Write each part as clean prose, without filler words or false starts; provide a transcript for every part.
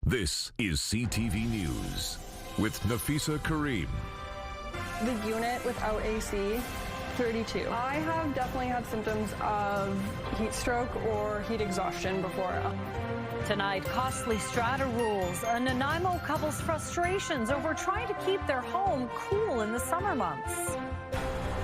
This is CTV News with Nafisa Kareem. The unit without AC, 32. I have definitely had symptoms of heat stroke or heat exhaustion before. Tonight, costly strata rules, a Nanaimo couple's frustrations over trying to keep their home cool in the summer months.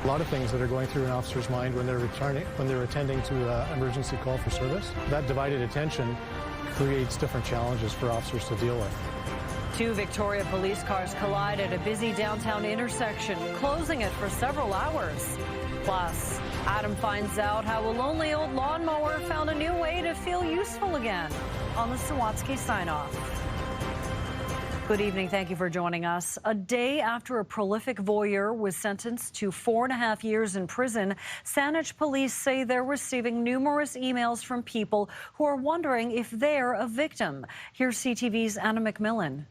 A lot of things that are going through an officer's mind when they're attending to an emergency call for service. That divided attention creates different challenges for officers to deal with. Two Victoria police cars collide at a busy downtown intersection, closing it for several hours. Plus, Adam finds out how a lonely old lawnmower found a new way to feel useful again on the Sawatsky sign-off. Good evening. Thank you for joining us. A day after a prolific voyeur was sentenced to 4.5 years in prison, Saanich police say they're receiving numerous emails from people who are wondering if they're a victim. Here's CTV's Anna McMillan.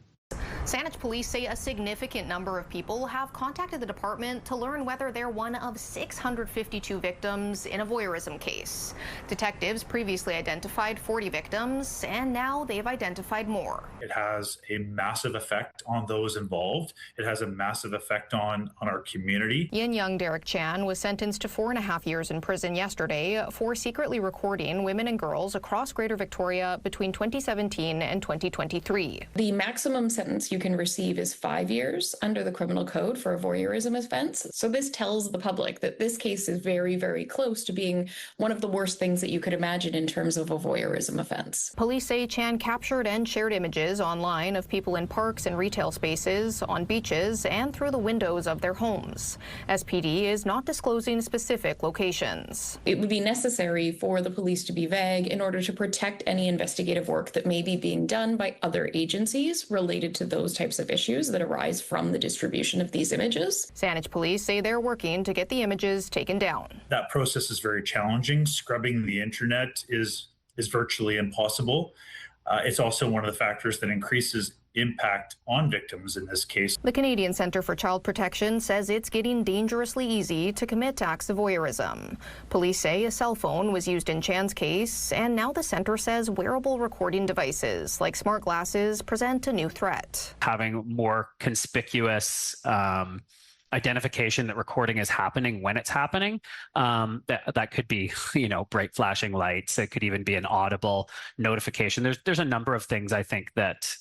Saanich police say a significant number of people have contacted the department to learn whether they're one of 652 victims in a voyeurism case. Detectives previously identified 40 victims, and now they've identified more. It has a massive effect on those involved. It has a massive effect on our community. Yin Young Derek Chan was sentenced to 4.5 years in prison yesterday for secretly recording women and girls across Greater Victoria between 2017 and 2023. The maximum sentence you can receive is 5 years under the criminal code for a voyeurism offense. So this tells the public that this case is very, very close to being one of the worst things that you could imagine in terms of a voyeurism offense. Police say Chan captured and shared images online of people in parks and retail spaces, on beaches, and through the windows of their homes. SPD is not disclosing specific locations. It would be necessary for the police to be vague in order to protect any investigative work that may be being done by other agencies related to those types of issues that arise from the distribution of these images. Saanich police say they're working to get the images taken down. That process is very challenging. Scrubbing the internet is virtually impossible. It's also one of the factors that increases impact on victims in this case. The Canadian Centre for Child Protection says it's getting dangerously easy to commit acts of voyeurism. Police say a cell phone was used in Chan's case, and now the centre says wearable recording devices like smart glasses present a new threat. Having more conspicuous identification that recording is happening when it's happening, that could be, bright flashing lights. It could even be an audible notification. There's a number of things I think that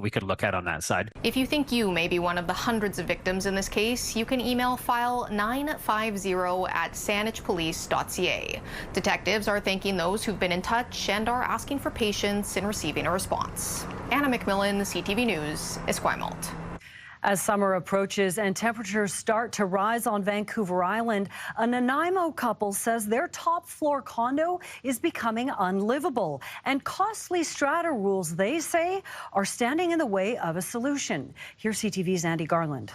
we could look at on that side. If you think you may be one of the hundreds of victims in this case, you can email file 950@saanichpolice.ca. Detectives are thanking those who've been in touch and are asking for patience in receiving a response. Anna McMillan, CTV News, Esquimalt. As summer approaches and temperatures start to rise on Vancouver Island, a Nanaimo couple says their top-floor condo is becoming unlivable, and costly strata rules, they say, are standing in the way of a solution. Here's CTV's Andy Garland.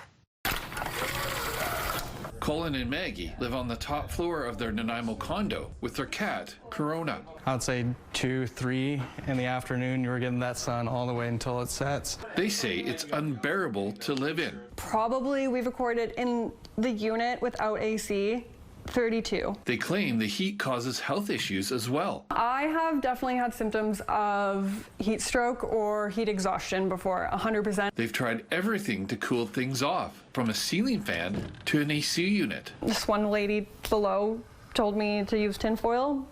Colin and Maggie live on the top floor of their Nanaimo condo with their cat, Corona. I'd say 2, 3 in the afternoon, you were getting that sun all the way until it sets. They say it's unbearable to live in. Probably we've recorded in the unit without AC, 32. They claim the heat causes health issues as well. I have definitely had symptoms of heat stroke or heat exhaustion before, 100%. They've tried everything to cool things off, from a ceiling fan to an AC unit. Just one lady below told me to use tinfoil.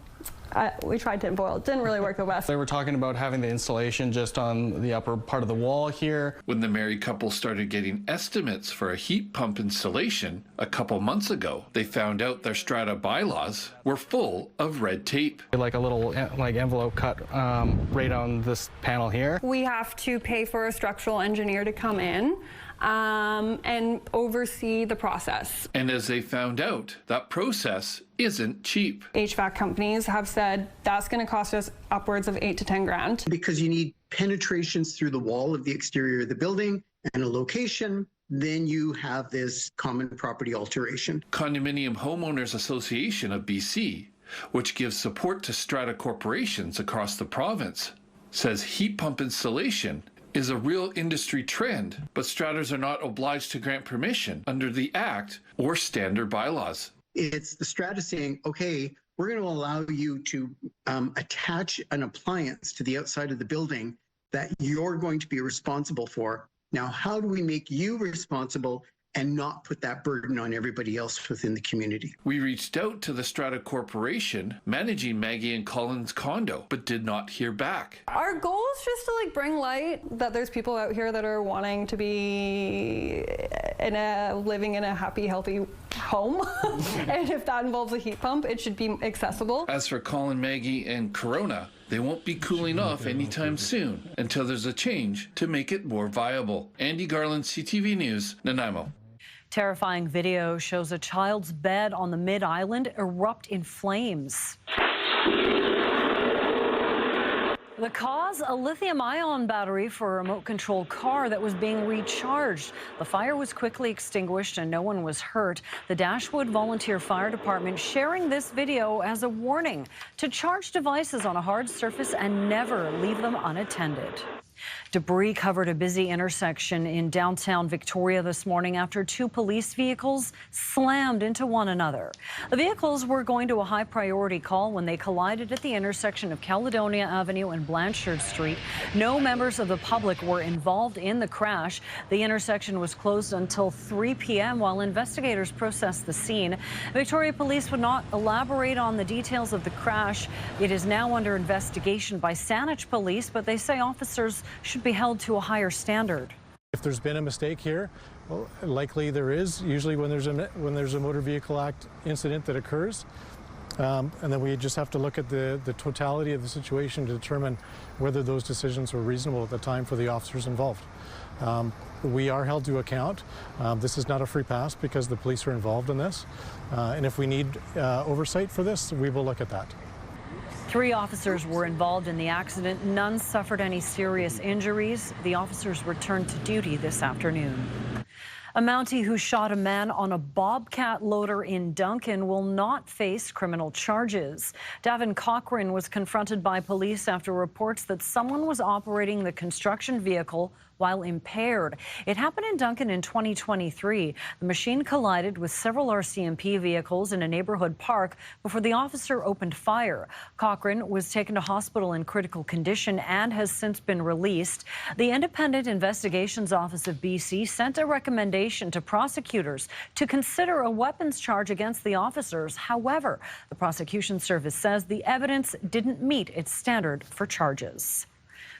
We tried tinfoil. It didn't really work the best. They were talking about having the insulation just on the upper part of the wall here. When the married couple started getting estimates for a heat pump installation a couple months ago, they found out their strata bylaws were full of red tape. Like a little envelope cut right on this panel here. We have to pay for a structural engineer to come in and oversee the process. And as they found out, that process isn't cheap. HVAC companies have said that's going to cost us upwards of 8 to 10 grand. Because you need penetrations through the wall of the exterior of the building and a location, then you have this common property alteration. Condominium Homeowners Association of BC, which gives support to strata corporations across the province, says heat pump installation is a real industry trend, but stratas are not obliged to grant permission under the Act or standard bylaws. It's the strata saying, okay, we're going to allow you to attach an appliance to the outside of the building that you're going to be responsible for. Now, how do we make you responsible and not put that burden on everybody else within the community? We reached out to the Strata Corporation managing Maggie and Colin's condo, but did not hear back. Our goal is just to bring light that there's people out here that are wanting to be living in a happy, healthy home. And if that involves a heat pump, it should be accessible. As for Colin, Maggie, and Corona, they won't be cooling off anytime soon until there's a change to make it more viable. Andy Garland, CTV News, Nanaimo. Terrifying video shows a child's bed on the Mid-Island erupt in flames. The cause, a lithium-ion battery for a remote-controlled car that was being recharged. The fire was quickly extinguished and no one was hurt. The Dashwood Volunteer Fire Department sharing this video as a warning to charge devices on a hard surface and never leave them unattended. Debris covered a busy intersection in downtown Victoria this morning after two police vehicles slammed into one another. The vehicles were going to a high-priority call when they collided at the intersection of Caledonia Avenue and Blanchard Street. No members of the public were involved in the crash. The intersection was closed until 3 p.m. while investigators processed the scene. Victoria Police would not elaborate on the details of the crash. It is now under investigation by Saanich Police, but they say officers should be held to a higher standard. If there's been a mistake here, well, likely there is. Usually when there's a Motor Vehicle Act incident that occurs, and then we just have to look at the totality of the situation to determine whether those decisions were reasonable at the time for the officers involved. We are held to account. This is not a free pass because the police are involved in this, and if we need oversight for this, we will look at that. 3 officers were involved in the accident. None suffered any serious injuries. The officers returned to duty this afternoon. A Mountie who shot a man on a bobcat loader in Duncan will not face criminal charges. Davin Cochran was confronted by police after reports that someone was operating the construction vehicle while impaired. It happened in Duncan in 2023. The machine collided with several RCMP vehicles in a neighborhood park before the officer opened fire. Cochran was taken to hospital in critical condition and has since been released. The Independent Investigations Office of BC sent a recommendation to prosecutors to consider a weapons charge against the officers. However, the prosecution service says the evidence didn't meet its standard for charges.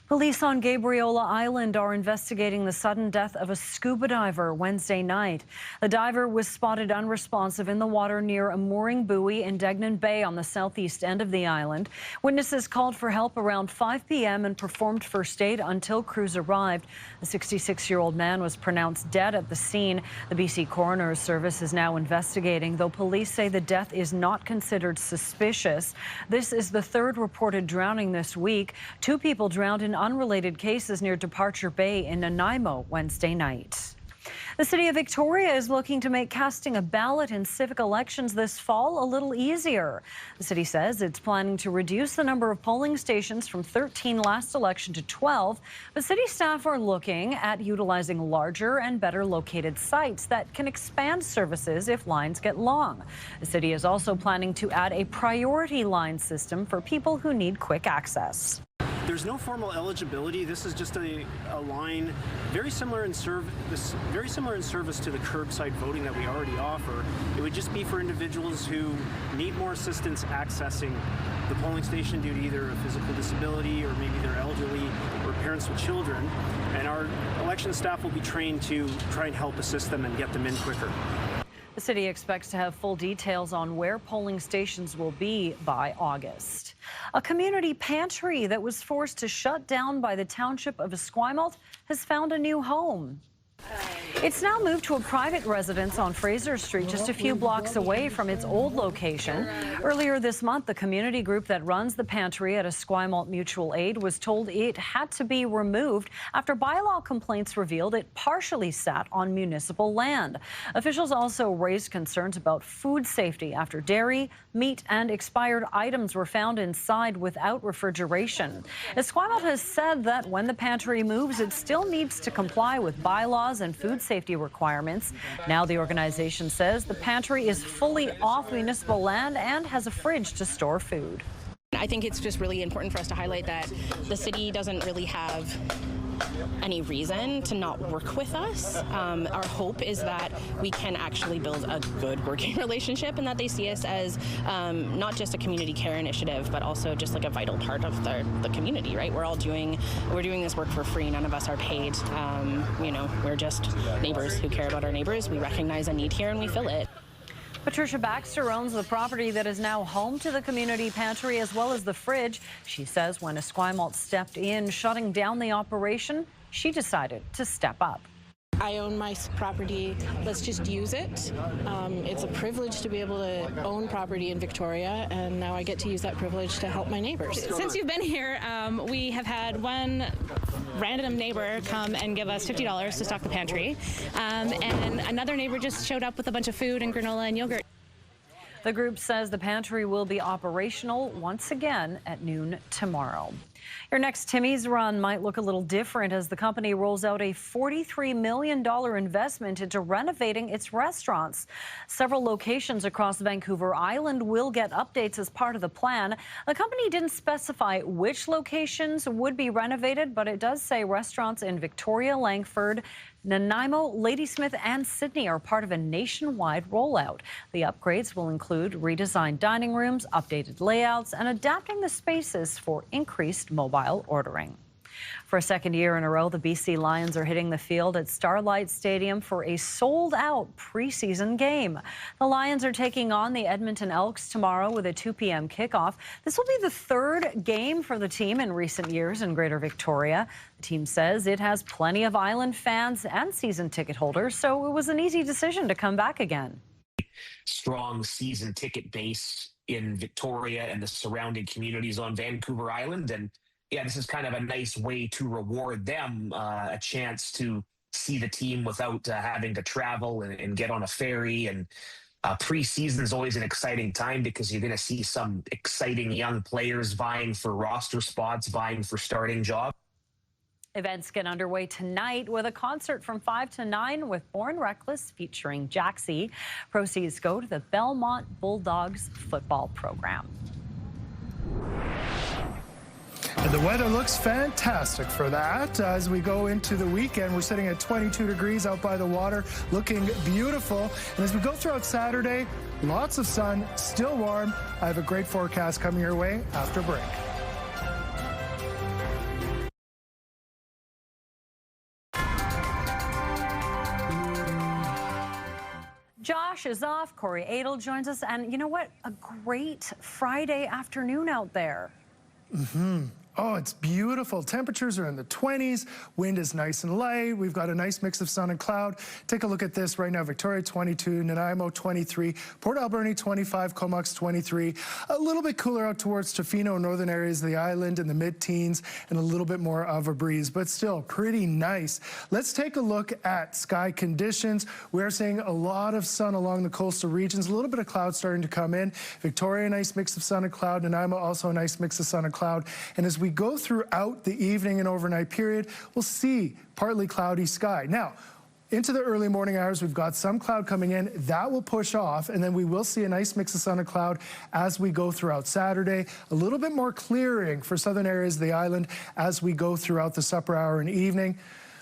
Police on Gabriola Island are investigating the sudden death of a scuba diver Wednesday night. The diver was spotted unresponsive in the water near a mooring buoy in Degnan Bay on the southeast end of the island. Witnesses called for help around 5 p.m. and performed first aid until crews arrived. The 66-year-old man was pronounced dead at the scene. The BC Coroner's Service is now investigating, though police say the death is not considered suspicious. This is the third reported drowning this week. 2 people drowned in unrelated cases near Departure Bay in Nanaimo Wednesday night. The City of Victoria is looking to make casting a ballot in civic elections this fall a little easier. The city says it's planning to reduce the number of polling stations from 13 last election to 12, but city staff are looking at utilizing larger and better located sites that can expand services if lines get long. The city is also planning to add a priority line system for people who need quick access. There's no formal eligibility. This is just a line very similar in service to the curbside voting that we already offer. It would just be for individuals who need more assistance accessing the polling station due to either a physical disability or maybe they're elderly or parents with children. And our election staff will be trained to try and help assist them and get them in quicker. The city expects to have full details on where polling stations will be by August. A community pantry that was forced to shut down by the township of Esquimalt has found a new home. It's now moved to a private residence on Fraser Street, just a few blocks away from its old location. Earlier this month, the community group that runs the pantry at Esquimalt Mutual Aid was told it had to be removed after bylaw complaints revealed it partially sat on municipal land. Officials also raised concerns about food safety after dairy, meat, and expired items were found inside without refrigeration. Esquimalt has said that when the pantry moves, it still needs to comply with bylaws and food safety requirements. Now the organization says the pantry is fully off municipal land and has a fridge to store food. I think it's just really important for us to highlight that the city doesn't really have any reason to not work with us. Our hope is that we can actually build a good working relationship, and that they see us as not just a community care initiative, but also just like a vital part of the community, right? We're doing this work for free. None of us are paid. We're just neighbors who care about our neighbors. We recognize a need here and we fill it. Patricia Baxter owns the property that is now home to the community pantry as well as the fridge. She says when Esquimalt stepped in, shutting down the operation, she decided to step up. I own my property. Let's just use it. It's a privilege to be able to own property in Victoria, and now I get to use that privilege to help my neighbors. Since you've been here, we have had one random neighbor come and give us $50 to stock the pantry, and another neighbor just showed up with a bunch of food and granola and yogurt. The group says the pantry will be operational once again at noon tomorrow. Your next Timmy's run might look a little different as the company rolls out a $43 million investment into renovating its restaurants. Several locations across Vancouver Island will get updates as part of the plan. The company didn't specify which locations would be renovated, but it does say restaurants in Victoria, Langford, Nanaimo, Ladysmith and Sydney are part of a nationwide rollout. The upgrades will include redesigned dining rooms, updated layouts, and adapting the spaces for increased mobile ordering. For a second year in a row, the BC Lions are hitting the field at Starlight Stadium for a sold-out preseason game. The Lions are taking on the Edmonton Elks tomorrow with a 2 p.m. kickoff. This will be the third game for the team in recent years in Greater Victoria. The team says it has plenty of Island fans and season ticket holders, so it was an easy decision to come back again. Strong season ticket base in Victoria and the surrounding communities on Vancouver Island, and yeah, this is kind of a nice way to reward them, a chance to see the team without having to travel and get on a ferry. And preseason is always an exciting time because you're going to see some exciting young players vying for roster spots, vying for starting jobs. Events get underway tonight with a concert from 5 to 9 with Born Reckless featuring Jaxie. Proceeds go to the Belmont Bulldogs football program. And the weather looks fantastic for that. As we go into the weekend, we're sitting at 22 degrees out by the water, looking beautiful. And as we go throughout Saturday, lots of sun, still warm. I have a great forecast coming your way after break. Josh is off. Corey Adel joins us. And you know what? A great Friday afternoon out there. Oh, it's beautiful. Temperatures are in the 20s. Wind is nice and light. We've got a nice mix of sun and cloud. Take a look at this right now. Victoria, 22. Nanaimo, 23. Port Alberni, 25. Comox, 23. A little bit cooler out towards Tofino, northern areas of the island in the mid-teens, and a little bit more of a breeze, but still pretty nice. Let's take a look at sky conditions. We're seeing a lot of sun along the coastal regions. A little bit of cloud starting to come in. Victoria, a nice mix of sun and cloud. Nanaimo, also a nice mix of sun and cloud. And as we go throughout the evening and overnight period, we'll see partly cloudy sky. Now, into the early morning hours, we've got some cloud coming in. That will push off, and then we will see a nice mix of sun and cloud as we go throughout Saturday. A little bit more clearing for southern areas of the island as we go throughout the supper hour and evening.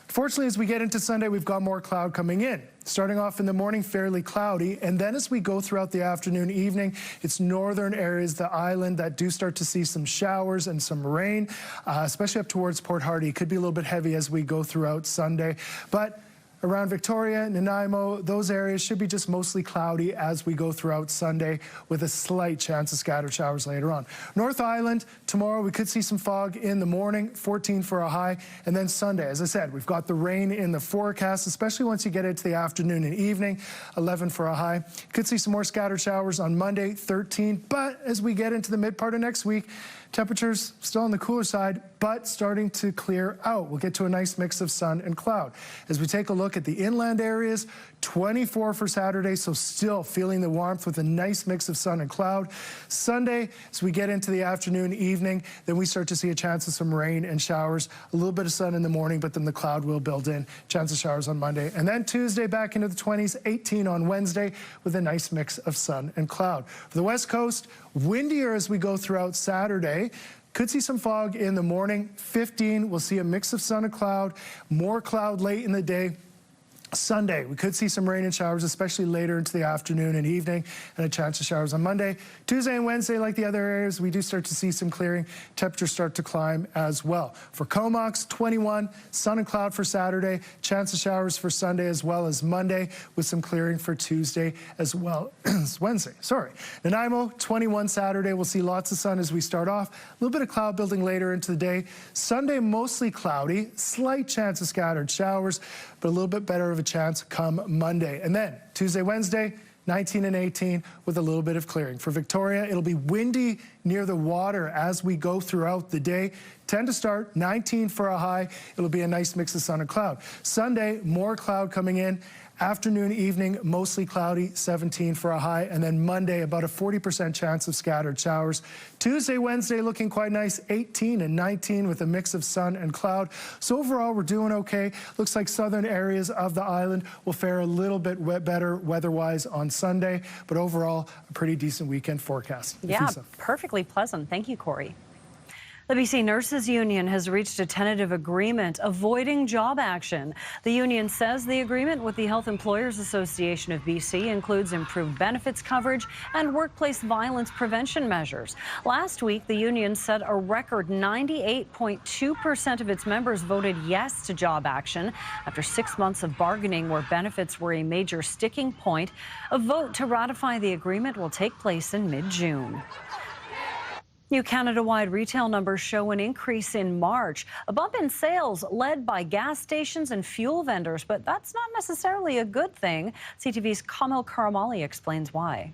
Fortunately, as we get into Sunday, we've got more cloud coming in. Starting off in the morning, fairly cloudy, and then as we go throughout the afternoon, evening, it's northern areas of the island that do start to see some showers and some rain, especially up towards Port Hardy. It could be a little bit heavy as we go throughout Sunday, but around Victoria, Nanaimo, those areas should be just mostly cloudy as we go throughout Sunday with a slight chance of scattered showers later on. North Island, tomorrow we could see some fog in the morning, 14 for a high. And then Sunday, as I said, we've got the rain in the forecast, especially once you get into the afternoon and evening, 11 for a high. Could see some more scattered showers on Monday, 13. But as we get into the mid part of next week, Temperatures still on the cooler side, but starting to clear out. We'll get to a nice mix of sun and cloud. As we take a look at the inland areas, 24 for Saturday, so still feeling the warmth with a nice mix of sun and cloud. Sunday, as we get into the afternoon, evening, then we start to see a chance of some rain and showers. A little bit of sun in the morning, but then the cloud will build in. Chance of showers on Monday. And then Tuesday back into the 20s, 18 on Wednesday with a nice mix of sun and cloud. For the West Coast, windier as we go throughout Saturday. Could see some fog in the morning. 15, we'll see a mix of sun and cloud. More cloud late in the day. Sunday, we could see some rain and showers, especially later into the afternoon and evening, and a chance of showers on Monday. Tuesday and Wednesday, like the other areas, we do start to see some clearing. Temperatures start to climb as well. For Comox, 21, sun and cloud for Saturday, chance of showers for Sunday as well as Monday, with some clearing for Tuesday as well as Wednesday. Nanaimo, 21 Saturday. We'll see lots of sun as we start off. A little bit of cloud building later into the day. Sunday, mostly cloudy, slight chance of scattered showers, but a little bit better of a chance come Monday. And then Tuesday, Wednesday, 19 and 18 with a little bit of clearing. For Victoria, it'll be windy near the water as we go throughout the day. 10 to start, 19 for a high. It'll be a nice mix of sun and cloud. Sunday, more cloud coming in. Afternoon, evening, mostly cloudy, 17 for a high. And then Monday, about a 40% chance of scattered showers. Tuesday, Wednesday, looking quite nice, 18 and 19 with a mix of sun and cloud. So overall, we're doing okay. Looks like southern areas of the island will fare a little bit better weather-wise on Sunday. But overall, a pretty decent weekend forecast. Yeah, perfectly pleasant. Thank you, Corey. The BC Nurses Union has reached a tentative agreement avoiding job action. The union says the agreement with the Health Employers Association of BC includes improved benefits coverage and workplace violence prevention measures. Last week, the union said a record 98.2% of its members voted yes to job action after 6 months of bargaining where benefits were a major sticking point. A vote to ratify the agreement will take place in mid-June. New Canada-wide retail numbers show an increase in March. A bump in sales led by gas stations and fuel vendors, but that's not necessarily a good thing. CTV's Kamil Karamali explains why.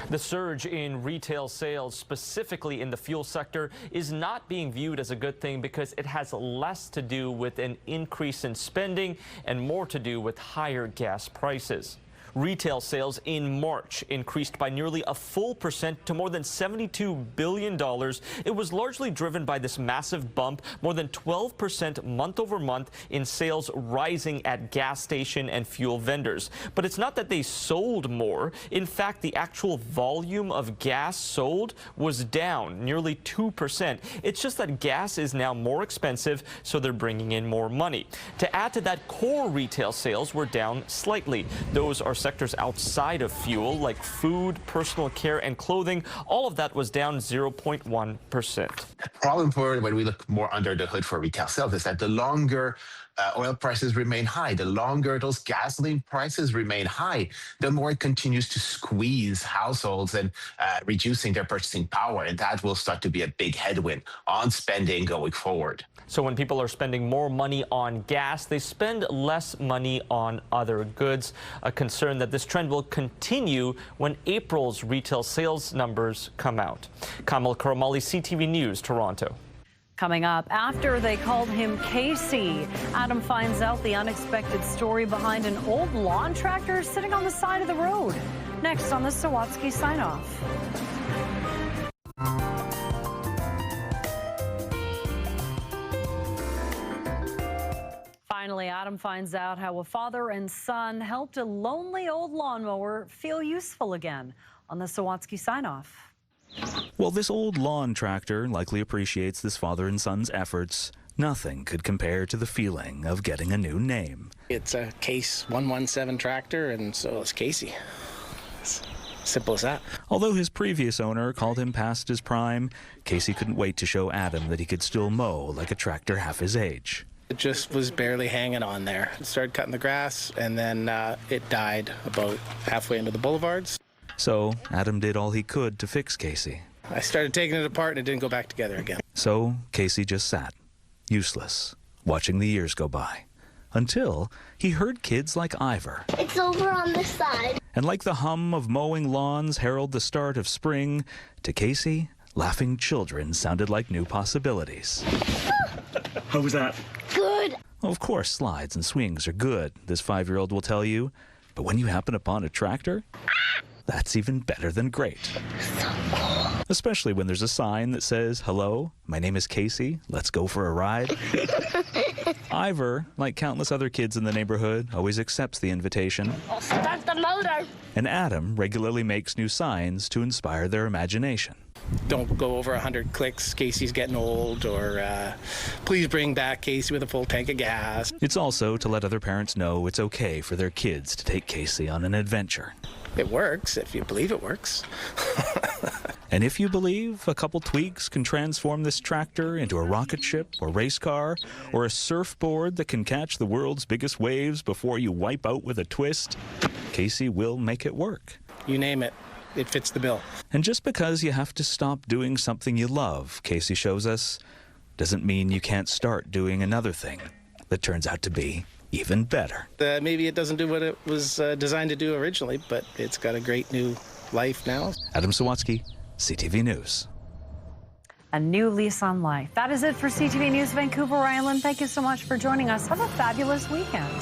The surge in retail sales, specifically in the fuel sector, is not being viewed as a good thing because it has less to do with an increase in spending and more to do with higher gas prices. Retail sales in March increased by nearly a full percent to more than $72 billion. It was largely driven by this massive bump, more than 12% month over month in sales rising at gas station and fuel vendors. But it's not that they sold more. In fact, the actual volume of gas sold was down nearly 2%. It's just that gas is now more expensive, so they're bringing in more money. To add to that, core retail sales were down slightly. Those are sectors outside of fuel, like food, personal care, and clothing. All of that was down 0.1%. The problem for when we look more under the hood for retail sales is that the longer oil prices remain high, the longer those gasoline prices remain high, the more it continues to squeeze households and reducing their purchasing power. And that will start to be a big headwind on spending going forward. So when people are spending more money on gas, they spend less money on other goods. A concern that this trend will continue when April's retail sales numbers come out. Kamil Karamali, CTV News, Toronto. Coming up, after they called him Casey, Adam finds out the unexpected story behind an old lawn tractor sitting on the side of the road. Next on the Sawatsky Sign-Off. Finally, Adam finds out how a father and son helped a lonely old lawnmower feel useful again on the Sawatsky Sign-Off. While this old lawn tractor likely appreciates this father and son's efforts, nothing could compare to the feeling of getting a new name. It's a Case 117 tractor, and so it's Casey. It's simple as that. Although his previous owner called him past his prime, Casey couldn't wait to show Adam that he could still mow like a tractor half his age. It just was barely hanging on there. It started cutting the grass, and then it died about halfway into the boulevards. So Adam did all he could to fix Casey. I started taking it apart, and it didn't go back together again. So Casey just sat, useless, watching the years go by, until he heard kids like Ivor. It's over on this side. And like the hum of mowing lawns herald the start of spring, to Casey, Laughing children sounded like new possibilities. How was that? Good. Of course, slides and swings are good, this 5-year-old will tell you. But when you happen upon a tractor, that's even better than great. So cool. Especially when there's a sign that says, "Hello, my name is Casey. Let's go for a ride." Ivor, like countless other kids in the neighborhood, always accepts the invitation. I'll start the motor. And Adam regularly makes new signs to inspire their imagination. Don't go over 100 clicks, Casey's getting old, or please bring back Casey with a full tank of gas. It's also to let other parents know it's okay for their kids to take Casey on an adventure. It works, if you believe it works. And if you believe a couple tweaks can transform this tractor into a rocket ship or race car or a surfboard that can catch the world's biggest waves before you wipe out with a twist, Casey will make it work. You name it, it fits the bill. And just because you have to stop doing something you love, Casey shows us, doesn't mean you can't start doing another thing that turns out to be even better. Maybe it doesn't do what it was designed to do originally, but it's got a great new life now. Adam Sawatsky, CTV News. A new lease on life. That is it for CTV News Vancouver Island. Thank you so much for joining us. Have a fabulous weekend.